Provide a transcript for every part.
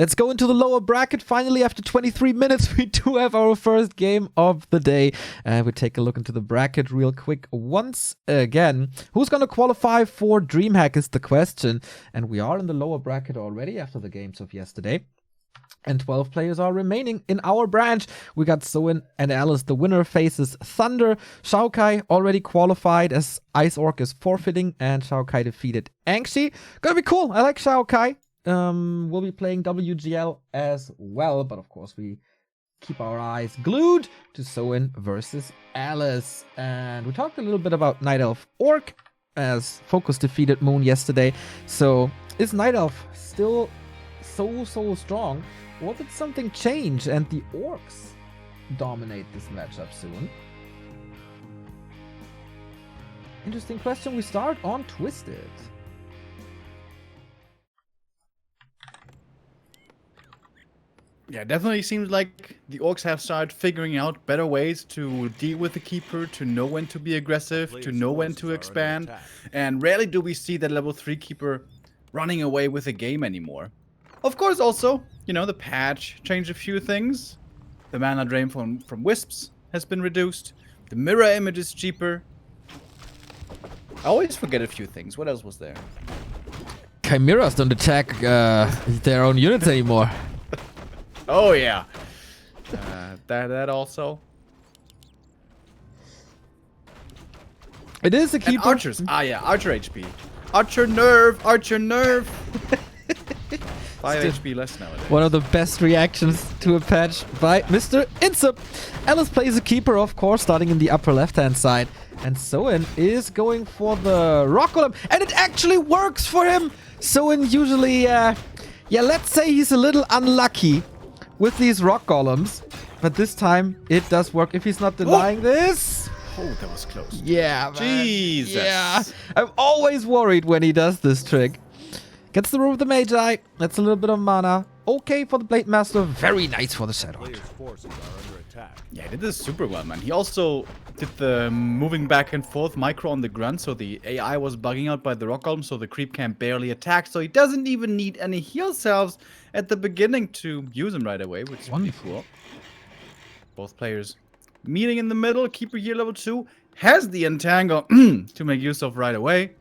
Let's go into the lower bracket. Finally, after 23 minutes, we do have our first game of the day. And we take a look into the bracket real quick once again. Who's going to qualify for DreamHack is the question. And we are in the lower bracket already after the games of yesterday. And 12 players are remaining in our branch. We got Soin and Alice. The winner faces Thunder. Xiaokai already qualified as Ice Orc is forfeiting. And Xiaokai defeated Angshi. Gonna be cool. I like Xiaokai. We'll be playing WGL as well, but of course we keep our eyes glued to Soin versus Alice. And we talked a little bit about Night Elf Orc as Focus defeated Moon yesterday. So is Night Elf still so strong, or did something change and the Orcs dominate this matchup soon? Interesting question. We start on Twisted. Yeah, definitely seems like the Orcs have started figuring out better ways to deal with the Keeper, to know when to be aggressive, to know when to expand. And rarely do we see that level 3 Keeper running away with the game anymore. Of course, also, you know, the patch changed a few things. The mana drain from Wisps has been reduced. The mirror image is cheaper. I always forget a few things. What else was there? Chimeras don't attack their own units anymore. Oh yeah, that also. It is a keeper. And archers. Ah yeah, archer HP. Archer nerve. Archer nerve. 5 HP less nowadays. One of the best reactions to a patch by Mr. Insup. Alice plays a keeper, of course, starting in the upper left-hand side. And Soin is going for the rock golem. And it actually works for him. Soin usually, let's say he's a little unlucky with these rock golems. But this time, it does work. If he's not denying this... Oh, that was close. Yeah, man. Jesus. Yeah. I'm always worried when he does this trick. Gets the room of the Magi. That's a little bit of mana. Okay for the Blade Master. Very nice for the Shadow. Yeah, he did this super well, man. He also did the moving back and forth micro on the grunt, so the AI was bugging out by the rock golem, so the creep can barely attack. So he doesn't even need any heal cells at the beginning to use him right away, which is pretty cool. Both players meeting in the middle. Keeper here level 2 has the entangle to make use of right away.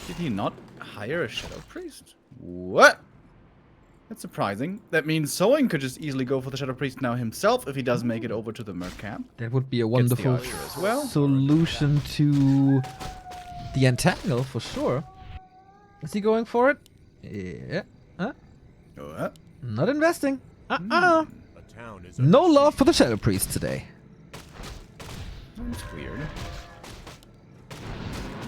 Did he not hire a Shadow Priest? What? That's surprising. That means Soin could just easily go for the Shadow Priest now himself if he does make it over to the Merc camp. That would be a wonderful as well. solution to the entangle for sure. Is he going for it? Yeah. Huh? Not investing. No love for the Shadow Priest today. That's weird.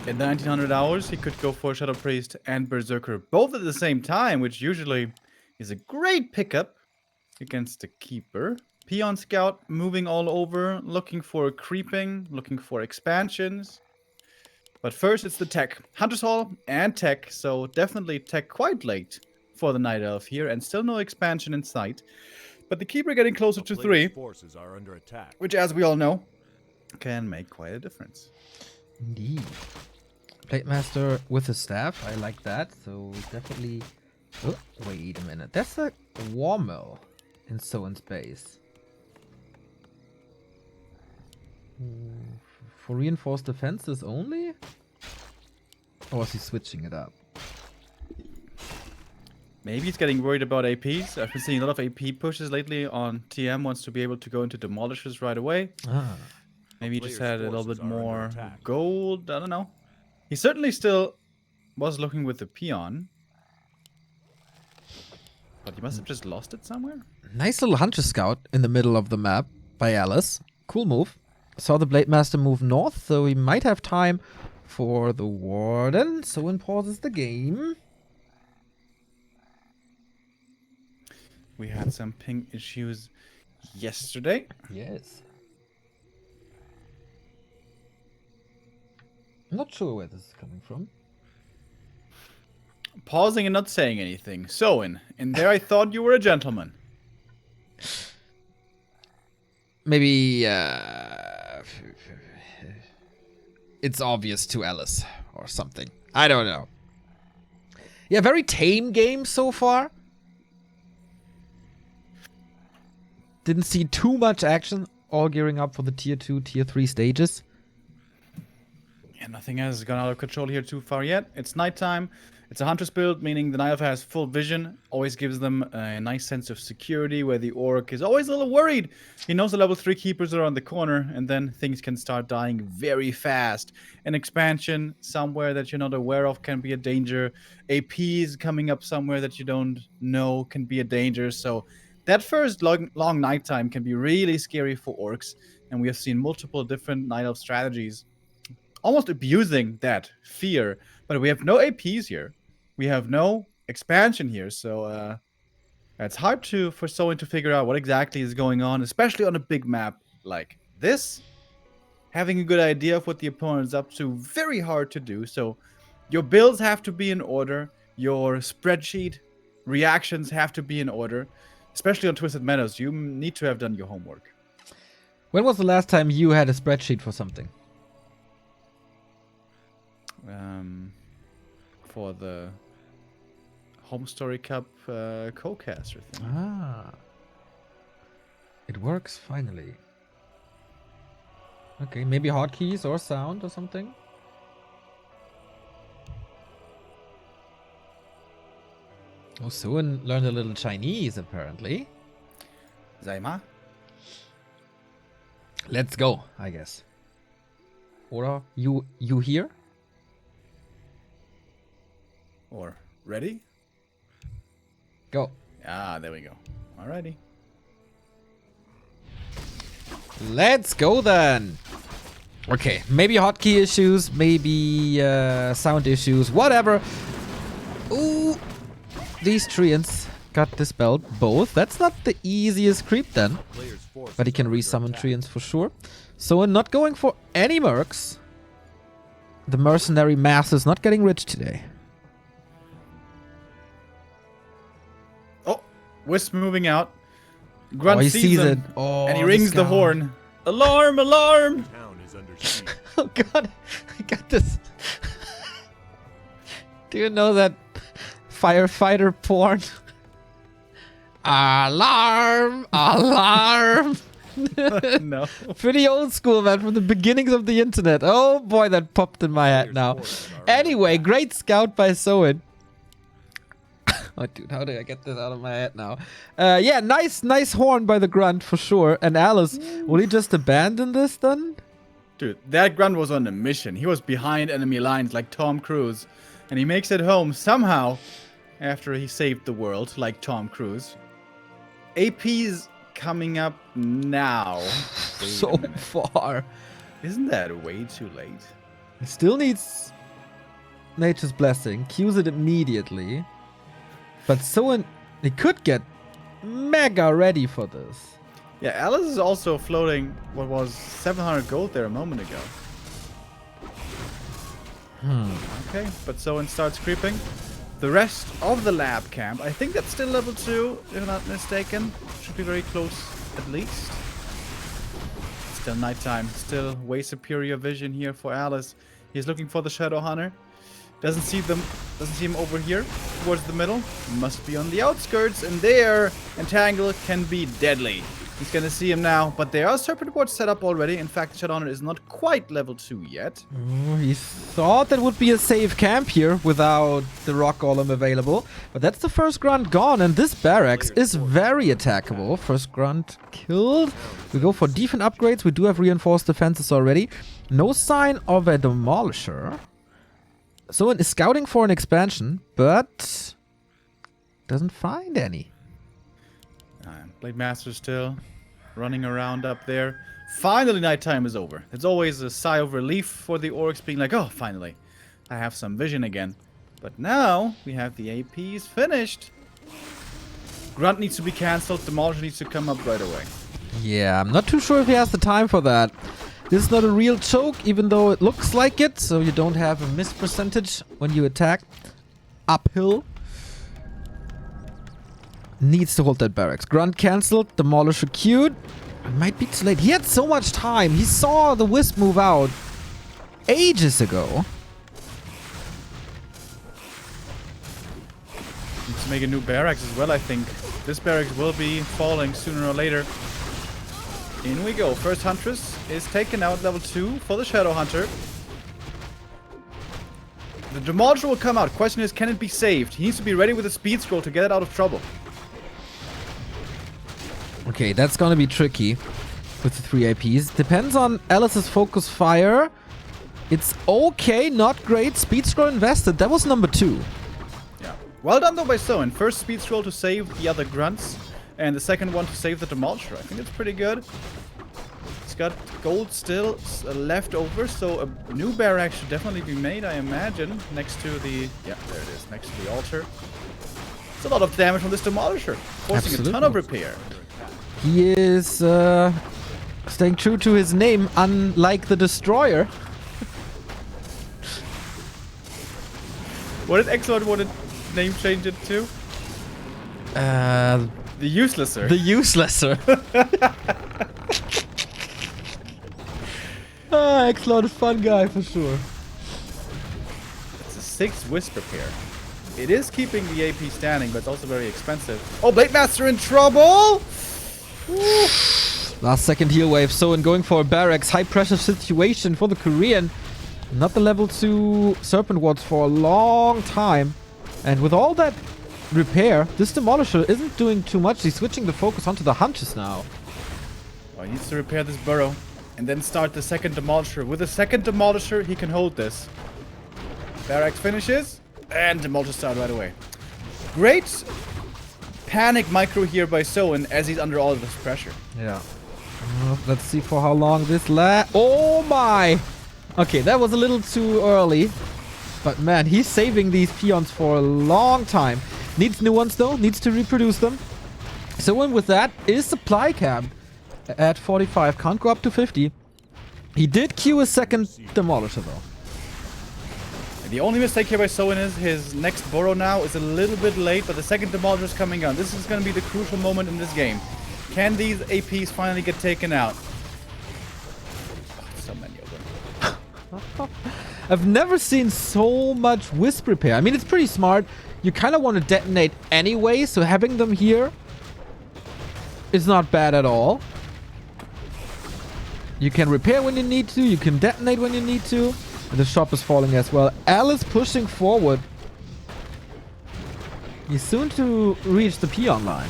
At 1900 hours, he could go for Shadow Priest and Berserker both at the same time, which usually is a great pickup against the Keeper. Peon Scout moving all over, looking for creeping, looking for expansions. But first, it's the tech. Hunter's Hall and tech, so definitely tech quite late for the Night Elf here, and still no expansion in sight. But the Keeper getting closer to 3, forces are under attack. which, as we all know, can make quite a difference. Indeed. Blade Master with a staff. I like that. So definitely... Oh, wait a minute. That's a War Mill in Soin's base. For reinforced defenses only? Or is he switching it up? Maybe he's getting worried about APs. I've been seeing a lot of AP pushes lately on TM, wants to be able to go into demolishers right away. Maybe he just had a little bit more gold. I don't know. He certainly still was looking with the peon. But he must have just lost it somewhere. Nice little Hunter Scout in the middle of the map by Alice. Cool move. Saw the Blade Master move north, so he might have time for the Warden. Soin pauses the game. We had some ping issues yesterday. Yes. I'm not sure where this is coming from. Pausing and not saying anything. Soin, in there I thought you were a gentleman. Maybe it's obvious to Alice or something. I don't know. Yeah, very tame game so far. Didn't see too much action. All gearing up for the tier 2, tier 3 stages. Yeah, nothing has gone out of control here too far yet. It's nighttime. It's a hunter's build, meaning the Night Elf has full vision. Always gives them a nice sense of security, where the Orc is always a little worried. He knows the level 3 keepers are on the corner, and then things can start dying very fast. An expansion somewhere that you're not aware of can be a danger. APs coming up somewhere that you don't know can be a danger. So that first long nighttime can be really scary for Orcs, and we have seen multiple different Night Elf strategies almost abusing that fear. But we have no APs here. We have no expansion here, so it's hard for Soin to figure out what exactly is going on, especially on a big map like this. Having a good idea of what the opponent is up to, very hard to do. So your builds have to be in order. Your spreadsheet reactions have to be in order. Especially on Twisted Meadows, you need to have done your homework. When was the last time you had a spreadsheet for something? For the Home Story Cup co-caster thing. Ah. It works finally. Okay, maybe hotkeys or sound or something? Oh, Soin learned a little Chinese apparently. Zaima? Let's go, I guess. Or you here? Or ready? Go. Ah, there we go. Alrighty. Let's go then. Okay, maybe hotkey issues, maybe sound issues, whatever. Ooh, these treants got dispelled both. That's not the easiest creep then, but he can resummon treants for sure. So we're not going for any mercs. The mercenary mass is not getting rich today. Wisp moving out. Grunt he sees him, it. Oh, and he rings the horn. Alarm! Alarm! Town is under siege. Oh god, I got this. Do you know that firefighter porn? Alarm! Alarm! No. Pretty old school, man, from the beginnings of the internet. Oh boy, that popped in my head now. Anyway, great scout by Soin. Oh, dude, how did I get this out of my head now? Yeah, nice horn by the Grunt for sure. And Alice, will he just abandon this then? Dude, that Grunt was on a mission. He was behind enemy lines like Tom Cruise. And he makes it home somehow after he saved the world like Tom Cruise. AP's coming up now. So far. Isn't that way too late? He still needs Nature's Blessing. Cues it immediately. But Soin, he could get mega ready for this. Yeah, Alice is also floating what was 700 gold there a moment ago. Okay, but Soin starts creeping. The rest of the lab camp, I think that's still level 2, if I'm not mistaken. Should be very close, at least. Still nighttime, still way superior vision here for Alice. He's looking for the Shadow Hunter. Doesn't see him over here towards the middle. Must be on the outskirts, and there, Entangle can be deadly. He's gonna see him now, but there are Serpent Wards set up already. In fact, Shadow Hunter is not quite level 2 yet. Oh, he thought that would be a safe camp here without the Rock Golem available. But that's the first Grunt gone, and this barracks is very attackable. First Grunt killed. We go for defense upgrades. We do have reinforced defenses already. No sign of a Demolisher. Soin is scouting for an expansion, but doesn't find any. Blade Master still running around up there. Finally, nighttime is over. It's always a sigh of relief for the Orcs being like, oh, finally, I have some vision again. But now we have the APs finished. Grunt needs to be cancelled. Demolisher needs to come up right away. Yeah, I'm not too sure if he has the time for that. This is not a real choke, even though it looks like it, so you don't have a miss percentage when you attack uphill. Needs to hold that barracks. Grunt cancelled, Demolisher queued. It might be too late. He had so much time. He saw the Wisp move out ages ago. Needs to make a new barracks as well, I think. This barracks will be falling sooner or later. In we go. First Huntress is taken out, level 2 for the Shadow Hunter. The Demolisher will come out. Question is, can it be saved? He needs to be ready with a speed scroll to get it out of trouble. Okay, that's gonna be tricky with the 3 APs. Depends on Alice's focus fire. It's okay, not great. Speed scroll invested. That was number 2. Yeah. Well done though by Soin. First speed scroll to save the other grunts, and the second one to save the Demolisher. I think it's pretty good. It's got gold still left over, so a new barrack should definitely be made, I imagine, next to the... Yeah, there it is, next to the altar. It's a lot of damage from this Demolisher, forcing a ton of repair. He is staying true to his name, unlike the Destroyer. What did Excellent want to name change it to? The Uselesser. The Uselesser. Excellent, fun guy for sure. It's a 6 Wisp repair. It is keeping the AP standing, but it's also very expensive. Oh, Blade Master in trouble! Last second heal wave. Soin going for a barracks. High pressure situation for the Korean. Not the level 2 Serpent Wards for a long time. And with all that repair, this Demolisher isn't doing too much. He's switching the focus onto the Hunters now. Oh, he needs to repair this burrow. And then start the second Demolisher. With the second Demolisher, he can hold this. Barracks finishes. And Demolisher start right away. Great panic micro here by Soin as he's under all of this pressure. Yeah. Let's see for how long this lasts. Oh my! Okay, that was a little too early. But man, he's saving these peons for a long time. Needs new ones though. Needs to reproduce them. Soin with that is supply cap at 45. Can't go up to 50. He did queue a second Demolisher though. The only mistake here by Soin is his next burrow now is a little bit late, but the second Demolisher is coming on. This is going to be the crucial moment in this game. Can these APs finally get taken out? Oh, so many of them. I've never seen so much Wisp repair. I mean, it's pretty smart. You kind of want to detonate anyway, so having them here is not bad at all. You can repair when you need to. You can detonate when you need to. And the shop is falling as well. Alice pushing forward. He's soon to reach the peon line.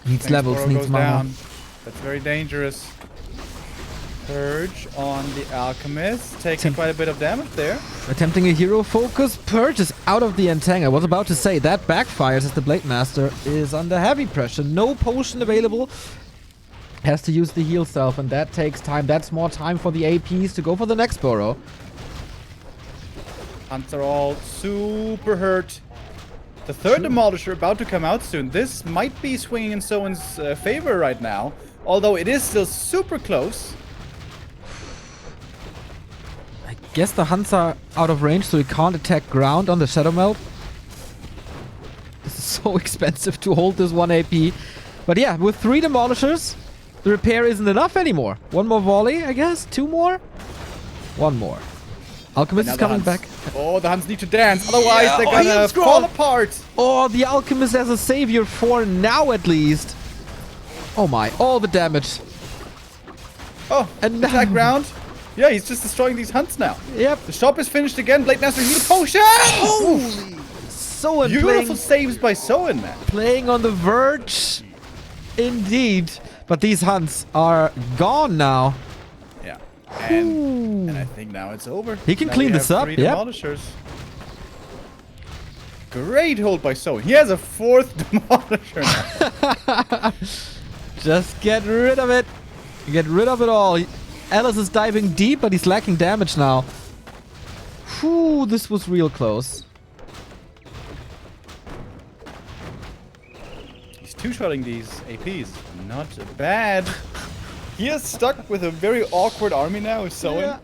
Needs levels, needs mana. Down. That's very dangerous. Purge on the Alchemist. Taking quite a bit of damage there. Attempting a hero focus. Purge is out of the Entang. I was about to say that backfires as the Blade Master is under heavy pressure. No potion available. Has to use the heal self, and that takes time. That's more time for the APs to go for the next burrow. Hunts are all super hurt. The third Demolisher about to come out soon. This might be swinging in Soin's favor right now, although it is still super close. I guess the Hunts are out of range, so he can't attack ground on the Shadow Melt. This is so expensive to hold this 1 AP. But yeah, with 3 Demolishers, the repair isn't enough anymore. 1 more volley, I guess? 2 more? 1 more. Alchemist is coming back. Oh, the Hunts need to dance. Otherwise, they're gonna fall apart. Oh, the Alchemist as a savior for now, at least. Oh my, all the damage. Oh, and attack ground. Yeah, he's just destroying these Hunts now. Yep. The shop is finished again. Blade Master heal potion. Holy. Soin beautiful saves by Soin, man. Playing on the verge. Indeed. But these Hunts are gone now. Yeah. And I think now it's over. He can clean this up. Yeah. Demolishers. Great hold by Soin. He has a 4th Demolisher now. Just get rid of it. Get rid of it all. Alice is diving deep, but he's lacking damage now. Whew, this was real close. He's two-shotting these APs. Not bad. He is stuck with a very awkward army now with Soin. Yeah.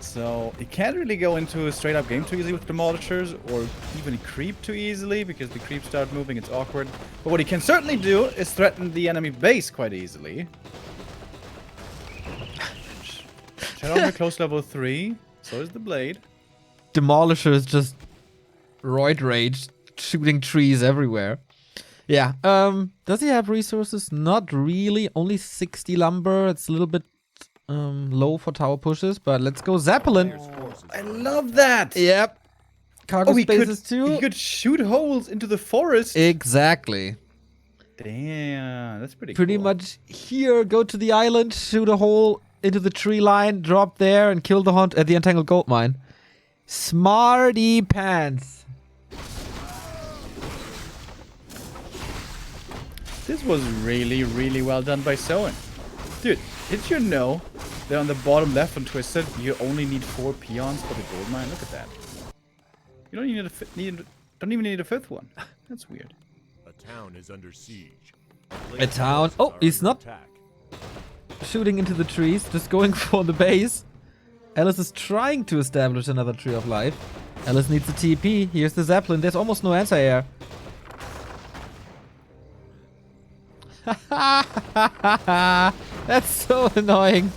So he can't really go into a straight-up game too easily with Demolishers, or even creep too easily, because the creeps start moving, it's awkward. But what he can certainly do is threaten the enemy base quite easily. Shadowhunter close level 3, so is the Blade. demolishers just roid rage, shooting trees everywhere. Yeah. Does he have resources? Not really. Only 60 lumber. It's a little bit low for tower pushes, but let's go Zeppelin. I love that. Yep. Cargo He spaces too. He could shoot holes into the forest. Exactly. Damn, that's pretty Pretty cool. much here, go to the island, shoot a hole into the tree line, drop there, and kill the hunt at the entangled gold mine. Smarty pants. This was really, really well done by Soin. Dude, did you know that on the bottom left on Twisted, you only need 4 peons for the gold mine? Look at that. You don't don't even need a 5th one. That's weird. A town is under siege. A town. Oh, he's not shooting into the trees, just going for the base. Alice is trying to establish another tree of life. Alice needs a TP. Here's the Zeppelin. There's almost no anti-air. That's so annoying.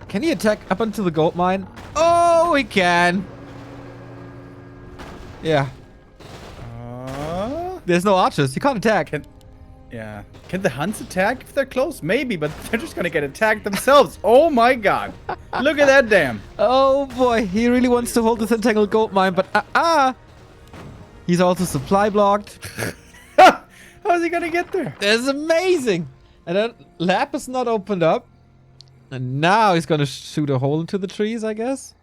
Can he attack up onto the gold mine? Oh, he can. Yeah. There's no archers. You can't attack. Yeah. Can the hunts attack if they're close? Maybe, but they're just gonna get attacked themselves. Oh my god. Look at that dam. Oh boy, he really wants to hold this entangled gold mine, but he's also supply blocked. How's he gonna get there? That's amazing. And then lab is not opened up. And now he's gonna shoot a hole into the trees, I guess.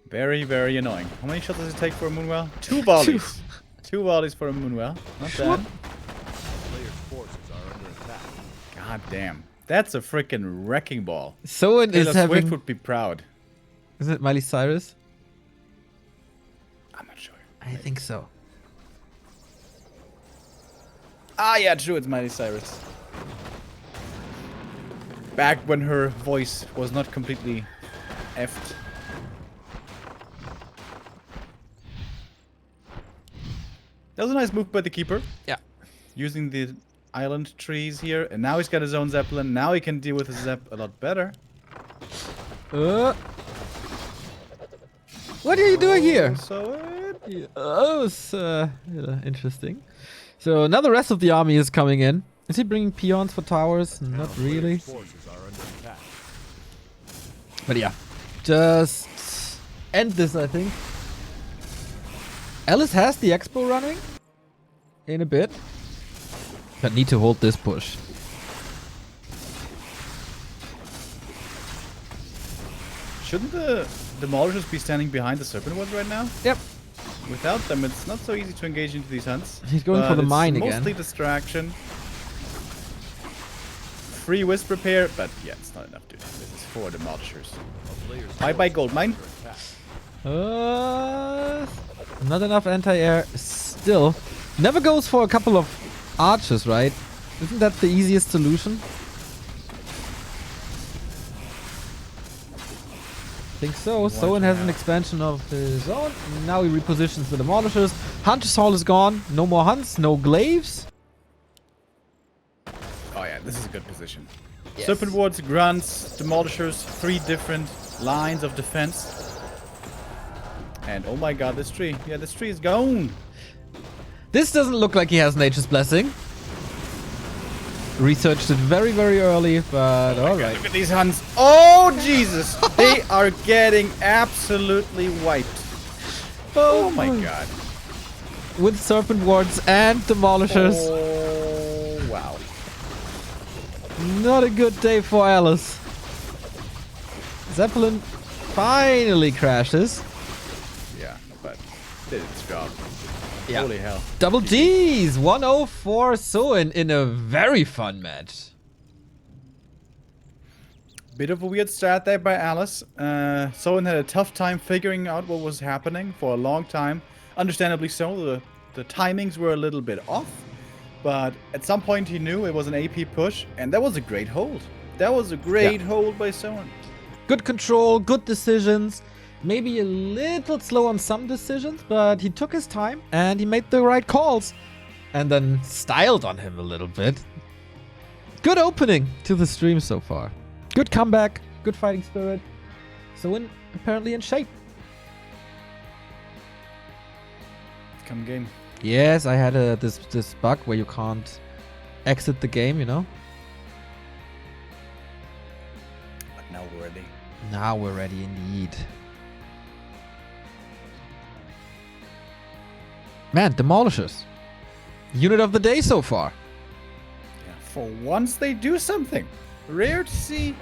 Very, very annoying. How many shots does it take for a moonwell? 2 volleys. 2 volleys for a moonwell. Not bad. Players' forces are under attack. God damn. That's a freaking wrecking ball. Soin is Taylor having... Swift would be proud. Is it Miley Cyrus? I'm not sure. I think so. Ah, yeah, true. It's Miley Cyrus. Back when her voice was not completely effed. That was a nice move by the keeper. Yeah. Using the island trees here. And now he's got his own Zeppelin. Now he can deal with his Zepp a lot better. What are you doing here? So It's interesting. So now the rest of the army is coming in. Is he bringing peons for towers? Not really. Forces are under attack. But yeah, just end this, I think. Alice has the expo running in a bit, but need to hold this push. shouldn't the demolishers be standing behind the serpent ones right now? Yep. Without them, it's not so easy to engage into these hunts. He's going for But the it's mine again. Mostly distraction. Free wisp repair, but yeah, it's not enough, dude. This is for demolishers. Bye bye gold mine. Not enough anti-air still. Never goes for a couple of archers, right? Isn't that the easiest solution? I think so. Soin has an expansion of his own. Now he repositions the demolishers. Hunter's Hall is gone. No more hunts, no glaives. Oh yeah, this is a good position. Yes. Serpent wards, grunts, demolishers, 3 different lines of defense. And oh my god, this tree. Yeah, this tree is gone. This doesn't look like he has Nature's Blessing. Researched it very, very early, but alright. Look at these hunts. Oh, Jesus. They are getting absolutely wiped. Oh my god. With Serpent Wards and Demolishers. Oh, wow. Not a good day for Alice. Zeppelin finally crashes. Yeah, but did its job. Yeah. Holy hell. Double G's! 104 Soin in a very fun match. Bit of a weird start there by Alice. Soin had a tough time figuring out what was happening for a long time. Understandably so, the timings were a little bit off. But at some point he knew it was an AP push, and that was a great hold. That was a great hold by Soin. Good control, good decisions. Maybe a little slow on some decisions, but he took his time and he made the right calls. and then styled on him a little bit. Good opening to the stream so far. Good comeback, good fighting spirit. Soin apparently in shape. Come game. Yes, I had this bug where you can't exit the game, you know? But now we're ready. Now we're ready indeed. Man, demolishers. Unit of the day so far. Yeah, for once they do something. Rare to see.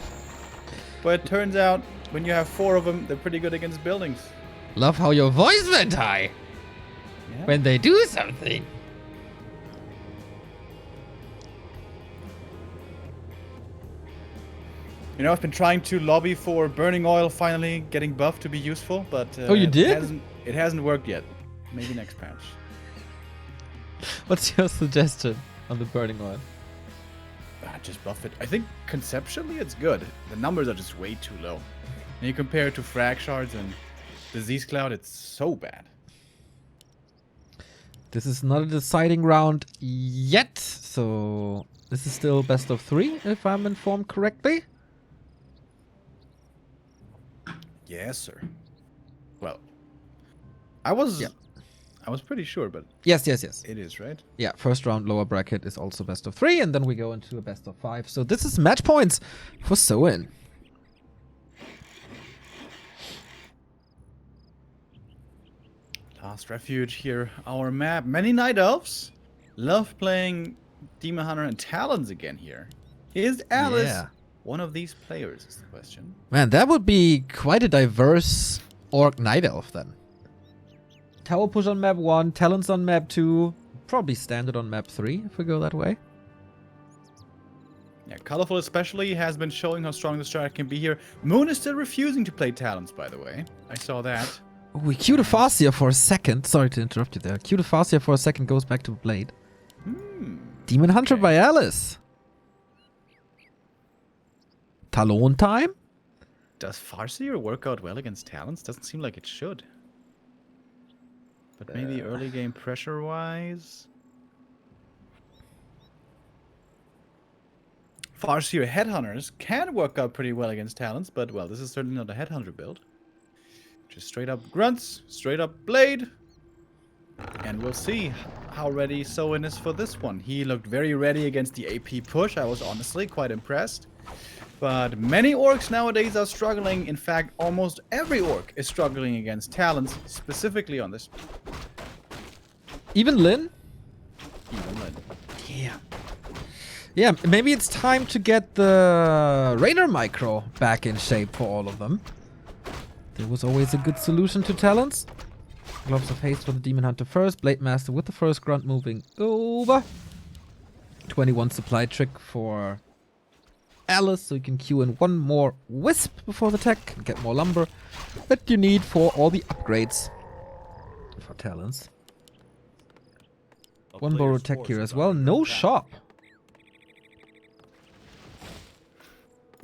But it turns out when you have 4 of them, they're pretty good against buildings. Love how your voice went high Yeah. when they do something. You know, I've been trying to lobby for burning oil finally getting buffed to be useful, but Oh, you did? It hasn't worked yet. Maybe next patch. What's your suggestion on the burning oil? Just buff it. I think conceptually it's good. The numbers are just way too low. And you compare it to frag shards and disease cloud, it's so bad. This is not a deciding round yet, so this is still best of 3, if I'm informed correctly. Yes, sir. Well, I was pretty sure, but Yes. it is, right? Yeah, first round lower bracket is also best of 3, and then we go into a best of 5. So this is match points for Soin. Last refuge here, our map. Many night elves love playing Demon Hunter and Talons again here. Is Alice Yeah. one of these players, is the question. Man, that would be quite a diverse Orc Night Elf then. Tower push on map 1, Talons on map 2, probably standard on map 3 if we go that way. Yeah, Colorful especially has been showing how strong the strat can be here. Moon is still refusing to play Talons, by the way. I saw that. Oh, we queued a Farseer for a second. Sorry to interrupt you there. Queued a Farseer for a second, goes back to Blade. Demon Hunter by Alice. Talon time? Does Farseer work out well against Talons? Doesn't seem like it should. But maybe early game pressure-wise? Farseer Headhunters can work out pretty well against Talons, but, well, this is certainly not a Headhunter build. Just straight up grunts, straight up blade. And we'll see how ready Soin is for this one. He looked very ready against the AP push. I was honestly quite impressed. But many orcs nowadays are struggling. In fact, almost every orc is struggling against Talons, specifically on this. Even Lin? Even Lin. Yeah. Yeah, maybe it's time to get the Raider Micro back in shape for all of them. There was always a good solution to Talons. Gloves of Haste for the Demon Hunter first. Blade Master with the first grunt moving over. 21 supply trick for Alice, so you can queue in one more Wisp before the tech and get more lumber that you need for all the upgrades for Talons. One borrow tech here as well. No shop.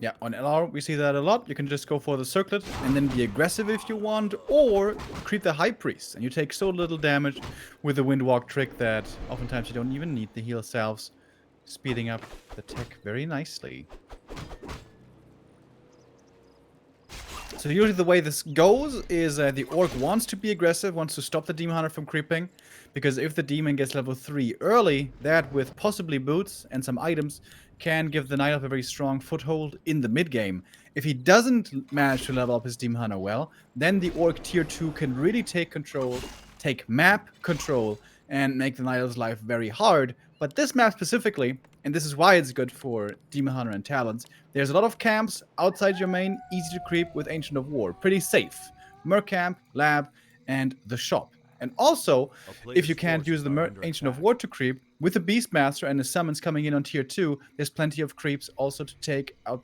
Yeah, on LR we see that a lot. You can just go for the circlet and then be aggressive if you want, or creep the High Priest, and you take so little damage with the Windwalk trick that oftentimes you don't even need the heal salves, speeding up the tech very nicely. So usually the way this goes is the Orc wants to be aggressive, wants to stop the Demon Hunter from creeping, because if the Demon gets level 3 early, that with possibly boots and some items can give the Night Elf a very strong foothold in the mid-game. If he doesn't manage to level up his Demon Hunter well, then the Orc tier 2 can really take control, take map control, and make the Night Elf's life very hard. But this map specifically, and this is why it's good for Demon Hunter and Talons, there's a lot of camps outside your main, easy to creep with Ancient of War, pretty safe. Merc Camp, Lab, and the shop. And also, if you can't use the Ancient of War to creep, with the Beastmaster and the summons coming in on tier 2, there's plenty of creeps also to take out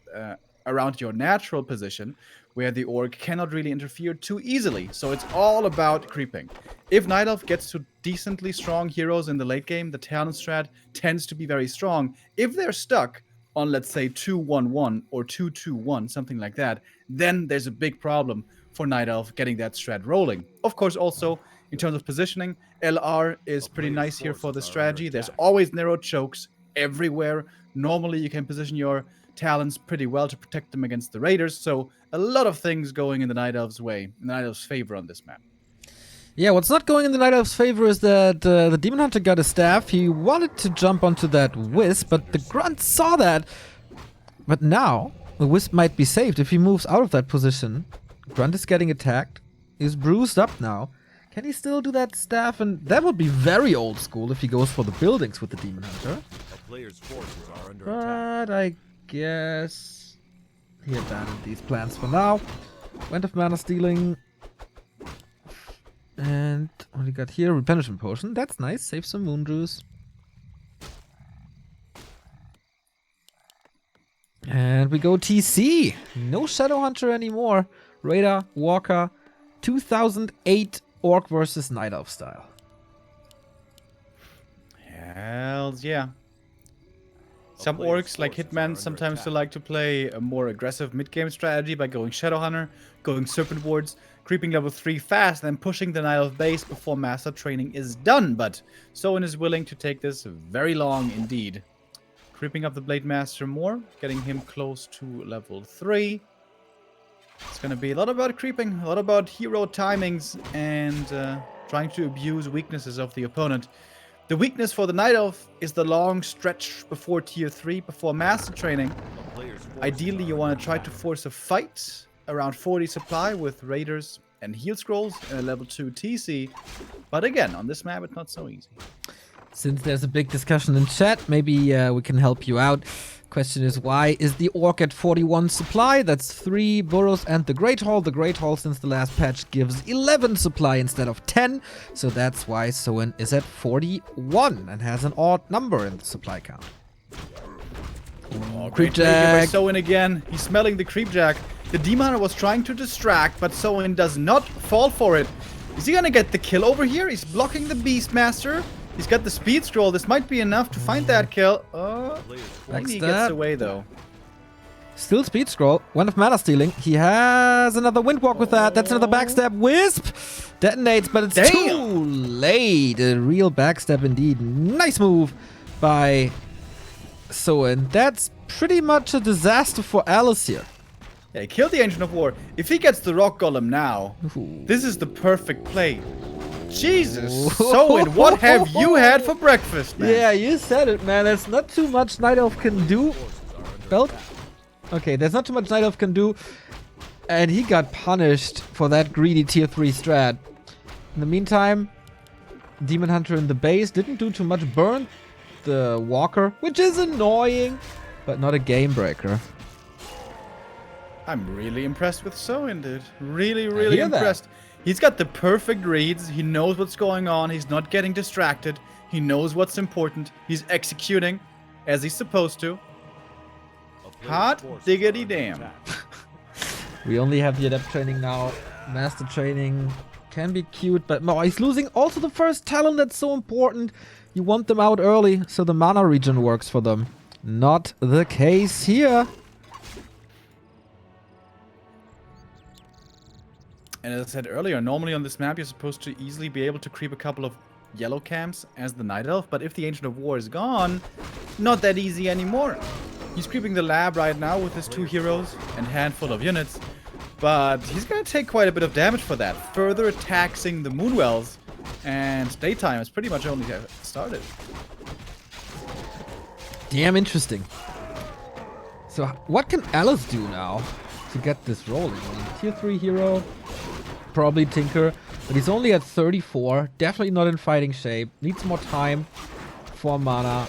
around your natural position, where the Orc cannot really interfere too easily. So it's all about creeping. If Night Elf gets to decently strong heroes in the late game, the Talon strat tends to be very strong. If they're stuck on, let's say, 2-1-1 or 2-2-1, something like that, then there's a big problem for Night Elf getting that strat rolling. Of course, also, In terms of positioning, LR is pretty nice here for the strategy. There's always narrow chokes everywhere. Normally, you can position your talents pretty well to protect them against the raiders. So a lot of things going in the Night Elf's way, in the Night Elf's favor on this map. Yeah, what's not going in the Night Elf's favor is that the Demon Hunter got a staff. He wanted to jump onto that Wisp, but the Grunt saw that. But now, the Wisp might be saved if he moves out of that position. Grunt is getting attacked. He's bruised up now. Can he still do that staff? And that would be very old school if he goes for the buildings with the Demon Hunter. A player's forces are under But I guess he abandoned these plans for now. Went of mana stealing. And what do we got here? Replenishment potion. That's nice. Save some moon juice. And we go TC. No Shadow Hunter anymore. Raider, Walker, 2008 Orc versus Night Elf style. Hells yeah. Some orcs, like Hitman, sometimes they like to play a more aggressive mid-game strategy by going Shadow Hunter, going Serpent Wards, creeping level 3 fast, and pushing the Night Elf base before Master Training is done. But Soin is willing to take this very long indeed. Creeping up the Blade Master more, getting him close to level 3. It's going to be a lot about creeping, a lot about hero timings, and trying to abuse weaknesses of the opponent. The weakness for the Night Elf is the long stretch before tier 3, before Master Training. Ideally, you want to try to force a fight around 40 supply with Raiders and Heal Scrolls and a level 2 TC. But again, on this map, it's not so easy. Since there's a big discussion in chat, maybe we can help you out. Question is, why is the Orc at 41 supply? That's 3 burrows and the Great Hall. The Great Hall, since the last patch, gives 11 supply instead of 10. So that's why Soin is at 41 and has an odd number in the supply count. Oh, Creep great play here by Jack. Soin again. He's smelling the Creep Jack. The Demon Hunter was trying to distract, but Soin does not fall for it. Is he gonna get the kill over here? He's blocking the Beastmaster. He's got the speed scroll. This might be enough to find that kill. Only he gets away though. Still speed scroll. One of mana stealing. He has another windwalk with that. That's another backstab. Wisp detonates, but it's too late. A real backstab indeed. Nice move by Soin. That's pretty much a disaster for Alice here. Yeah, he killed the Ancient of War. If he gets the Rock Golem now, this is the perfect play. Jesus, Soin, what have you had for breakfast, man? Yeah, you said it, man. There's not too much Night Elf can do. Belt? Okay, there's not too much Night Elf can do. And he got punished for that greedy tier 3 strat. In the meantime, Demon Hunter in the base didn't do too much. Burned the Walker, which is annoying, but not a game breaker. I'm really impressed with Soin, dude. Really, really impressed. He's got the perfect reads. He knows what's going on. He's not getting distracted. He knows what's important. He's executing as he's supposed to. Hot diggity damn. We only have the Adept training now. Master training can be cute, but no, he's losing also the first talent that's so important. You want them out early so the mana regen works for them. Not the case here. And as I said earlier, normally on this map you're supposed to easily be able to creep a couple of yellow camps as the Night Elf, but if the Ancient of War is gone, not that easy anymore. He's creeping the lab right now with his 2 heroes and handful of units, but he's gonna take quite a bit of damage for that, further taxing the Moonwells, and daytime has pretty much only started. Damn interesting. So what can Alice do now to get this rolling? I mean, tier 3 hero, probably Tinker, but he's only at 34. Definitely not in fighting shape. Needs more time. 4 mana.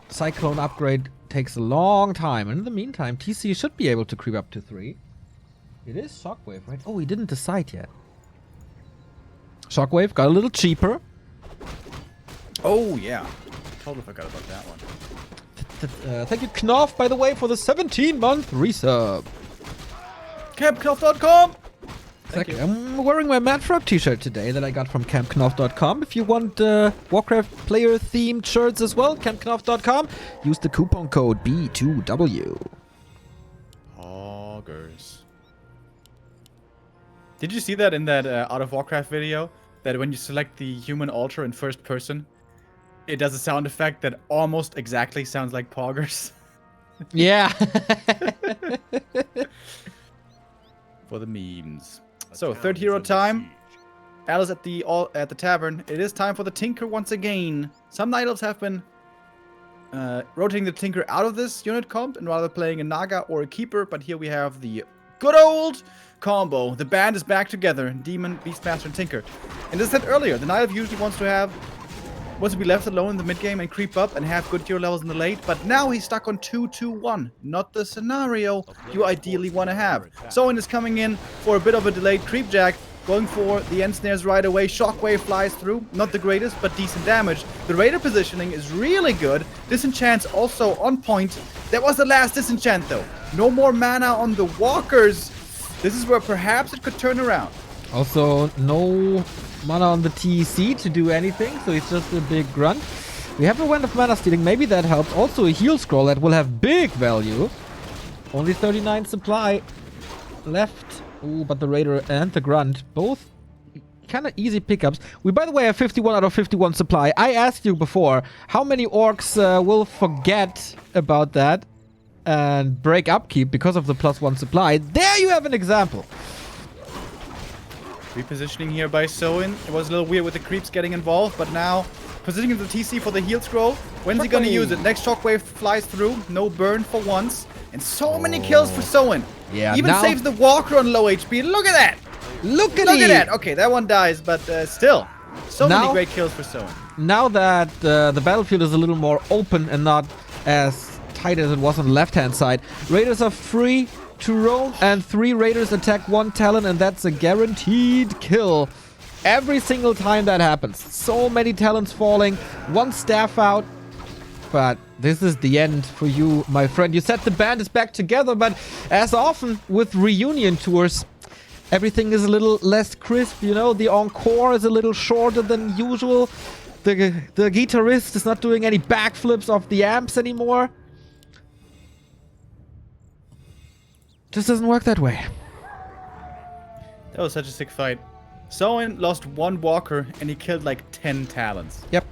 Cyclone upgrade takes a long time. And in the meantime, TC should be able to creep up to 3. It is Shockwave, right? Oh, he didn't decide yet. Shockwave got a little cheaper. Oh, yeah. Totally forgot about that one. Thank you, Knopf, by the way, for the 17-month resub. CampKnopf.com! Exactly. I'm wearing my Mad Frog t-shirt today that I got from campknopf.com. If you want Warcraft player-themed shirts as well, campknopf.com. Use the coupon code B2W. Augers. Did you see that in that Out of Warcraft video? that when you select the human altar in first person, it does a sound effect that almost exactly sounds like Poggers. Yeah. For the memes. So, third hero time. Alice at the tavern. It is time for the Tinker once again. Some night elves have been rotating the Tinker out of this unit comp and rather playing a Naga or a Keeper, but here we have the good old combo. The band is back together. Demon, Beastmaster, and Tinker. And as I said earlier, the Night Elf usually wants to be left alone in the mid game and creep up and have good hero levels in the late, but now he's stuck on 2-2-1. Not the scenario you ideally want to have. Soin is coming in for a bit of a delayed creep jack, going for the end snares right away. Shockwave flies through. Not the greatest, but decent damage. The Raider positioning is really good. Disenchant's also on point. That was the last disenchant though. No more mana on the walkers. This is where perhaps it could turn around. Also, no mana on the TEC to do anything, so it's just a big grunt. We have a Wind of Mana Stealing, maybe that helps. Also a heal scroll that will have big value. Only 39 supply left. Ooh, but the Raider and the Grunt, both kind of easy pickups. We, by the way, have 51 out of 51 supply. I asked you before, how many orcs will forget about that and break upkeep because of the +1 supply? There you have an example. Repositioning here by Soin. It was a little weird with the creeps getting involved, but now positioning the TC for the heal scroll. When's he gonna use it? Next shockwave flies through. No burn for once. And so many kills for Soin. Yeah, even now saves the Walker on low HP. Look at that! Look at that! Okay, that one dies, but still. So many great kills for Soin. Now that the battlefield is a little more open and not as tight as it was on the left-hand side, Raiders are free to roam, and 3 Raiders attack 1 Talon, and that's a guaranteed kill. Every single time that happens. So many Talons falling, 1 staff out. But this is the end for you, my friend. You said the band is back together, but as often with reunion tours, everything is a little less crisp, you know? The encore is a little shorter than usual. The guitarist is not doing any backflips off the amps anymore. Just doesn't work that way. That was such a sick fight. Soin lost 1 Walker and he killed like 10 Talons. Yep.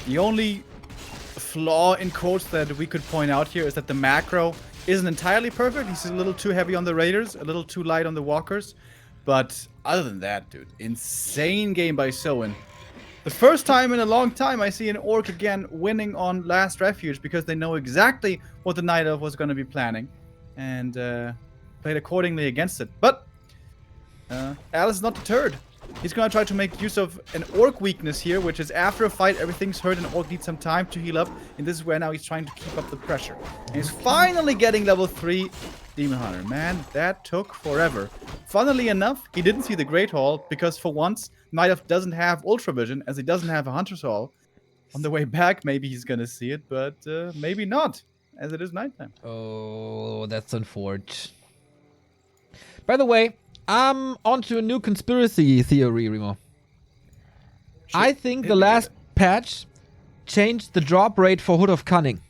The only flaw in quotes that we could point out here is that the macro isn't entirely perfect. He's a little too heavy on the Raiders, a little too light on the Walkers. But other than that, dude, insane game by Soin. The first time in a long time I see an Orc again winning on Last Refuge because they know exactly what the Night Elf was going to be planning and played accordingly against it. But Alice is not deterred. He's going to try to make use of an Orc weakness here, which is after a fight, everything's hurt and Orc needs some time to heal up. And this is where now he's trying to keep up the pressure. And he's finally getting level 3 Demon Hunter. Man, that took forever. Funnily enough, he didn't see the Great Hall because for once, Night Elf doesn't have Ultra Vision as he doesn't have a Hunter's Hall. On the way back, maybe he's going to see it, but maybe not, as it is nighttime. Oh, that's unfortunate. By the way, I'm onto a new conspiracy theory, Remo. Sure. I think the last patch changed the drop rate for Hood of Cunning.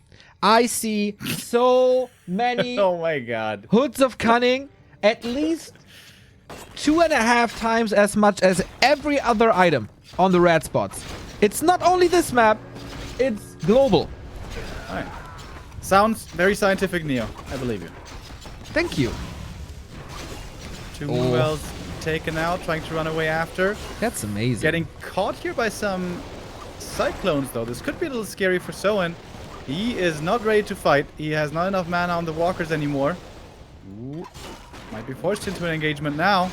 I see so many Oh my god. Hoods of Cunning, at least 2.5 times as much as every other item on the red spots. It's not only this map, it's global. Alright. Sounds very scientific, Neo. I believe you. Thank you. 2 Moonwells taken out, trying to run away after. That's amazing. Getting caught here by some Cyclones, though. This could be a little scary for Soin. He is not ready to fight. He has not enough mana on the Walkers anymore. Ooh. Might be forced into an engagement now.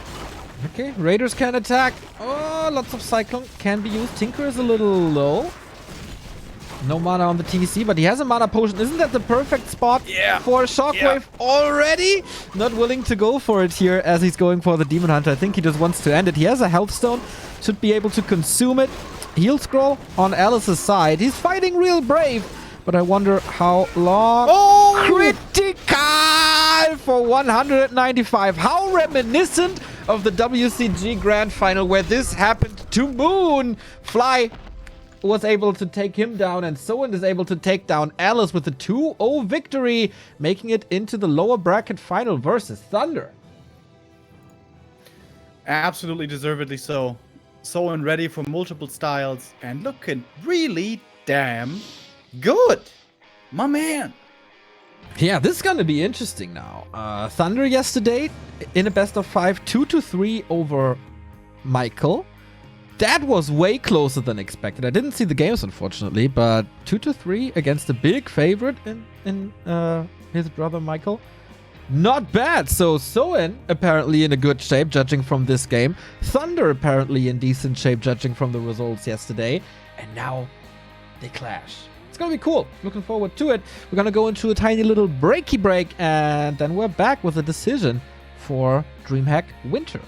Okay, Raiders can attack. Oh, lots of Cyclone can be used. Tinker is a little low. No mana on the TC, but he has a mana potion. Isn't that the perfect spot for a Shockwave already? Not willing to go for it here as he's going for the Demon Hunter. I think he just wants to end it. He has a Health Stone. Should be able to consume it. Heal Scroll on Alice's side. He's fighting real brave, but I wonder how long. Oh! Critical for 195. How reminiscent of the WCG Grand Final where this happened to Moon. Fly was able to take him down, and Soin is able to take down Alice with a 2-0 victory, making it into the lower bracket final versus Thunder. Absolutely deservedly so. Soin ready for multiple styles and looking really damn good. My man. Yeah, this is gonna be interesting now. Thunder yesterday in a best of 5, 2-3 over Michael. That was way closer than expected. I didn't see the games, unfortunately, but 2-3 against a big favorite in his brother Michael. Not bad. So Soin apparently in a good shape, judging from this game. Thunder apparently in decent shape, judging from the results yesterday. And now they clash. It's gonna be cool. Looking forward to it. We're gonna go into a tiny little breaky break, and then we're back with a decision for DreamHack Winter.